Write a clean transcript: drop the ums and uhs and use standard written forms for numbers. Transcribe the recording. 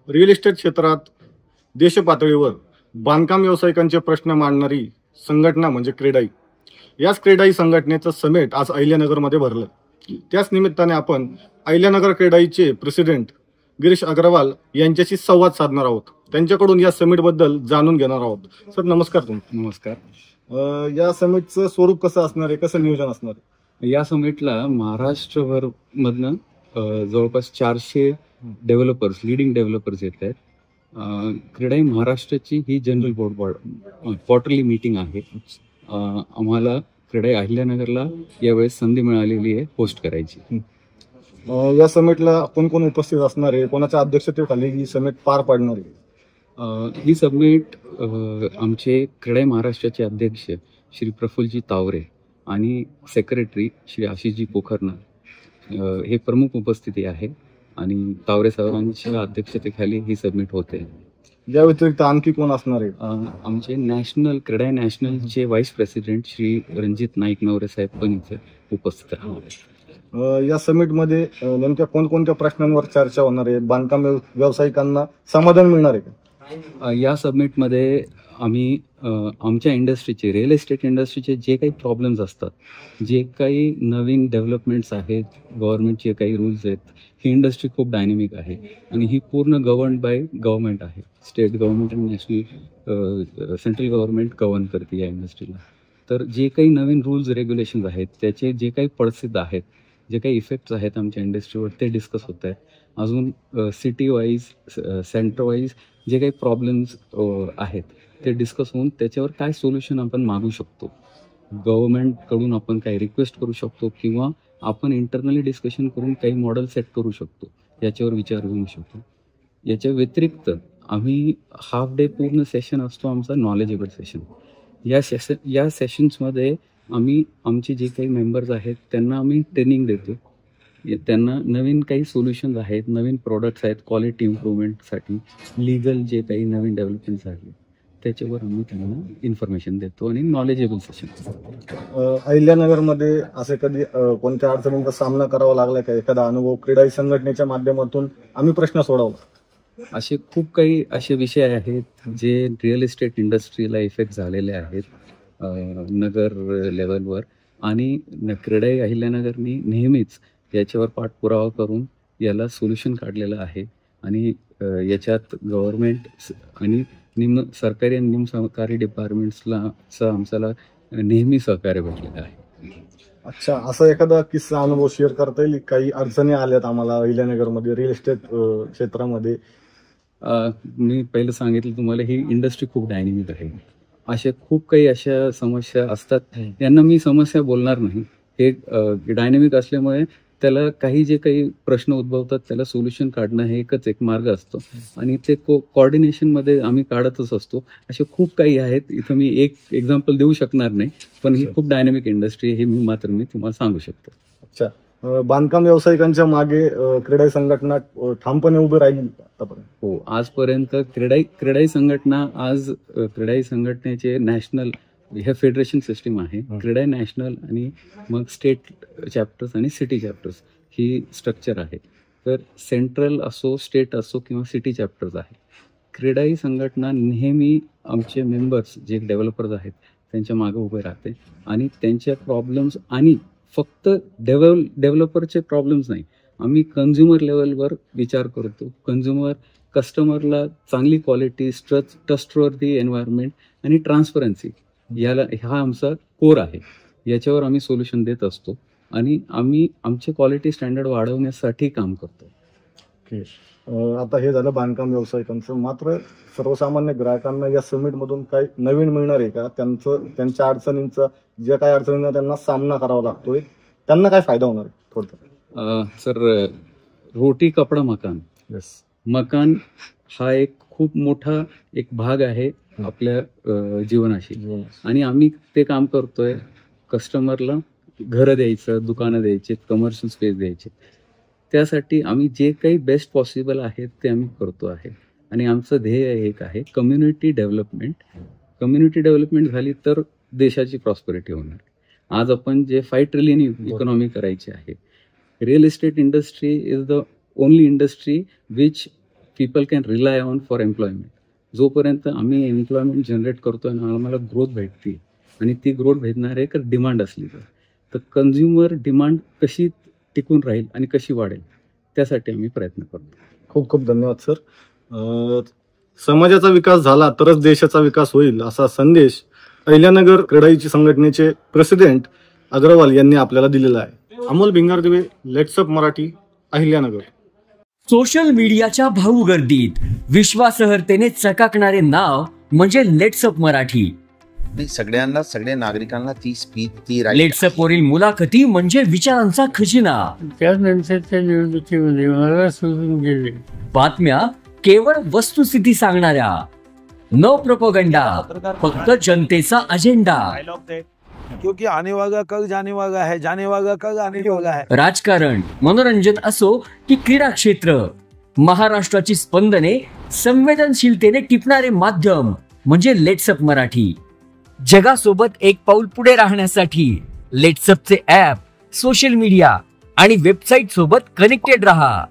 Real estate क्षेत्रात देशपातळीवर बांधकाम व्यावसायिकांचे प्रश्न मांडणारी संघटना म्हणजे क्रेडाई. याच क्रेडाई संघटनेचं समेट आज अहिल्यानगरमध्ये भरलं. त्याच निमित्ताने आपण अहिल्यानगर क्रेडाईचे प्रेसिडेंट गिरीश अग्रवाल यांच्याशी संवाद साधणार आहोत. त्यांच्याकडून या समिटबद्दल जाणून घेणार आहोत. सर नमस्कार. नमस्कार. या समिटचं स्वरूप कसं असणार आहे, कसं नियोजन असणार आहे? या समिटला महाराष्ट्रभर मधनं जवळपास 400 डेव्हलपर्स, लिडिंग डेव्हलपर्स येत आहेत. क्रेडाई महाराष्ट्राची ही जनरल बोर्ड क्वार्टरली मीटिंग आहे. आम्हाला क्रेडाई अहिल्यानगरला यावेळेस संधी मिळालेली आहे होस्ट करायची. या समिटला कोण कोण उपस्थित असणार आहे, कोणाच्या अध्यक्षतेखाली ही समिट पार पाडणार आहे? ही समिट आमचे क्रेडाई महाराष्ट्राचे अध्यक्ष श्री प्रफुल्लजी तावरे आणि सेक्रेटरी श्री आशिषजी पोखरनार हे प्रमुख उपस्थिती आहे आणि तावरे साहेबांच्या अध्यक्षतेखाली ही सबमिट होते. या व्यतिरिक्त आणखी कोण असणार आहे? आमचे क्रेडाई नॅशनलचे व्हाईस प्रेसिडेंट श्री रणजित नाईक नवरे साहेब पण इथे उपस्थित राहणार. या समिटमध्ये नेमक्या कोणकोणत्या प्रश्नांवर चर्चा होणार आहे? बांधकाम व्यावसायिकांना समाधान मिळणार आहे का? या समिटमध्ये आम्ही आमच्या इंडस्ट्रीचे, रिअल इस्टेट इंडस्ट्रीचे जे काही प्रॉब्लेम्स असतात, जे काही नवीन डेव्हलपमेंट्स आहेत, गव्हर्नमेंटचे काही रूल्स आहेत, ही इंडस्ट्री खूप डायनेमिक आहे आणि ही पूर्ण गव्हर्न्ड बाय गव्हर्नमेंट आहे. स्टेट गव्हर्नमेंट आणि नॅशनल सेंट्रल गव्हर्नमेंट गव्हर्न करते या इंडस्ट्रीला. तर जे काही नवीन रूल्स रेग्युलेशन्स आहेत, त्याचे जे काही पडसाद आहेत, जे काही इफेक्ट्स आहेत आमच्या इंडस्ट्रीवर, ते डिस्कस होत आहेत. अजून सिटी वाईज, सेंटर वाईज जे काही प्रॉब्लेम्स आहेत ते डिस्कस होऊन त्याच्यावर काय सोल्युशन आपण मागू शकतो, गव्हर्नमेंटकडून आपण काही रिक्वेस्ट करू शकतो किंवा आपण इंटरनली डिस्कशन करून काही मॉडेल सेट करू शकतो, याच्यावर विचार घेऊ शकतो. याच्या व्यतिरिक्त आम्ही हाफ डे पूर्ण सेशन असतो आमचा नॉलेजेबल सेशन. या सेशन्समध्ये आम्ही आमचे जे काही मेंबर्स आहेत त्यांना आम्ही ट्रेनिंग देतो. त्यांना नवीन काही सोल्युशन्स आहेत, नवीन प्रोडक्ट्स आहेत, क्वालिटी इम्प्रूव्हमेंटसाठी लिगल जे काही नवीन डेव्हलपमेंट्स आहेत त्याच्यावर आम्ही त्यांना इन्फॉर्मेशन देतो आणि नॉलेजेबल सेशन. अहिल्यानगरमध्ये असे कधी कोणत्या अडचणींचा सामना करावा लागला का? एखादा अनुभव क्रेडाई संघटनेच्या माध्यमातून आम्ही प्रश्न सोडवला? असे खूप काही असे विषय आहेत जे रिअल इस्टेट इंडस्ट्रीला इफेक्ट झालेले आहेत नगर लेवलवर, आणि क्रेडाई अहिल्यानगरनी नेहमीच याच्यावर पाठपुरावा करून याला सोल्युशन काढलेलं आहे. आणि याच्यात गव्हर्नमेंट आणि निम्न सरकारी आणि निम सरकारी डिपार्टमेंट्सला आमच्याला नेहमी सहकार्य भेटलेलं आहे. अच्छा, असा एखादा किस्सा अनुभव शेअर करता येईल? काही अडचणी आल्यात आम्हाला अहिल्यानगरमध्ये रिअल इस्टेट क्षेत्रामध्ये? मी पहिलं सांगितलं तुम्हाला, ही इंडस्ट्री खूप डायनेमिक आहे. अशा खूप काही अशा समस्या असतात, यांना मी समस्या बोलणार नाही. हे डायनेमिक असल्यामुळे त्याला काही जे काही प्रश्न उद्भवतात त्याला सोल्युशन काढणं हे एकच एक मार्ग असतो आणि ते कोऑर्डिनेशनमध्ये आम्ही काढतच असतो. असे खूप काही आहेत, इथं मी एक एक्झाम्पल देऊ शकणार नाही, पण ही खूप डायनेमिक इंडस्ट्री हे मी तुम्हाला सांगू शकतो. अच्छा, बांधकाम व्यावसायिकांच्या मागे क्रेडाई संघटना ठामपणे उभे राहील आतापर्यंत? हो, आजपर्यंत क्रेडाई संघटनेचे नॅशनल हे फेडरेशन सिस्टीम आहे. क्रेडाई नॅशनल आणि मग स्टेट चॅप्टर्स आणि सिटी चॅप्टर्स ही स्ट्रक्चर आहे. तर सेंट्रल असो, स्टेट असो किंवा सिटी चॅप्टर्स आहे, क्रेडाई संघटना नेहमी आमचे मेंबर्स जे डेव्हलपर्स आहेत त्यांच्या मागे उभे राहते आणि त्यांच्या प्रॉब्लेम्स, आणि फक्त डेव्हलपरचे प्रॉब्लेम्स नाही, आम्ही कन्झ्युमर लेवलवर विचार करतो. कस्टमरला चांगली क्वालिटी, ट्रस्टवर्दी एन्व्हायरमेंट आणि ट्रान्सपरन्सी, हा आमचा कोर आहे. याच्यावर आम्ही सोल्युशन देत असतो आणि आम्ही आमचे क्वालिटी स्टँडर्ड वाढवण्यासाठी काम करतो. ओके, आता हे झालं बांधकाम व्यावसायिकांचं. मात्र सर्वसामान्य ग्राहकांना या समिटमधून काही नवीन मिळणार आहे का? त्यांच्या अडचणींचा, ज्या काही अडचणींना त्यांना सामना करावा लागतोय, त्यांना काय फायदा होणार आहे थोडक्यात? सर, रोटी कपडा मकान. मकान हा एक खूप मोठा एक भाग आहे आपल्या जीवनाशी, आणि आम्ही ते काम करतोय. कस्टमरला घरं द्यायचं, दुकानं द्यायचे, कमर्शियल स्पेस द्यायचे, त्यासाठी आम्ही जे काही बेस्ट पॉसिबल आहे ते आम्ही करतो आहे. आणि आमचं ध्येय एक आहे, कम्युनिटी डेव्हलपमेंट. कम्युनिटी डेव्हलपमेंट झाली तर देशाची प्रॉस्पेरिटी होणार. आज आपण जे 5 ट्रिलियन इकॉनॉमी करायची आहे, real estate industry is the only industry which people can rely on for employment. जोपर्यंत आम्ही एम्प्लॉयमेंट जनरेट करतोय आणि आम्हाला ग्रोथ भेटते आणि ती ग्रोथ भेटणार आहे का डिमांड असली तर कन्झ्युमर डिमांड कशी टिकून राहील आणि कशी वाढेल त्यासाठी आम्ही प्रयत्न करतो. खूप खूप धन्यवाद सर. समाजाचा विकास झाला तरच देशाचा विकास होईल असा संदेश अहिल्यानगर क्रेडाईची संघटनेचे प्रेसिडेंट अग्रवाल यांनी आपल्याला दिलेला आहे. Amol Bhingardive, let's up Marathi, Ahilyanagar. Social मीडियाच्या भाऊ गर्दीत विश्वासार्हतेने चकाकणारे नाव म्हणजे लेट्स अप मराठी. सगळ्यांना, सगळ्या नागरिकांना ती स्पीच, ती लेट्स अप वरील मुलाखती म्हणजे विचारांचा खजिना. त्यानंतरच्या निवडणुकीमध्ये मला सोडून गेले. बातम्या केवळ वस्तुस्थिती सांगणाऱ्या, न प्रोपोगंडा, फक्त जनतेचा अजेंडा. क्योंकि आने वाला कल जाने वाला है, जाने वाला कल आने वाला है. राजकारण, मनोरंजन असो की क्रीडा क्षेत्र, महाराष्ट्राची स्पंदने संवेदनशीलतेने टिपणारे माध्यम म्हणजे लेट्स अप मराठी. जगासोबत एक पाऊल पुढे राहण्यासाठी लेट्स अपचे ॲप, सोशल मीडिया आणि वेबसाईट सोबत कनेक्टेड रहा.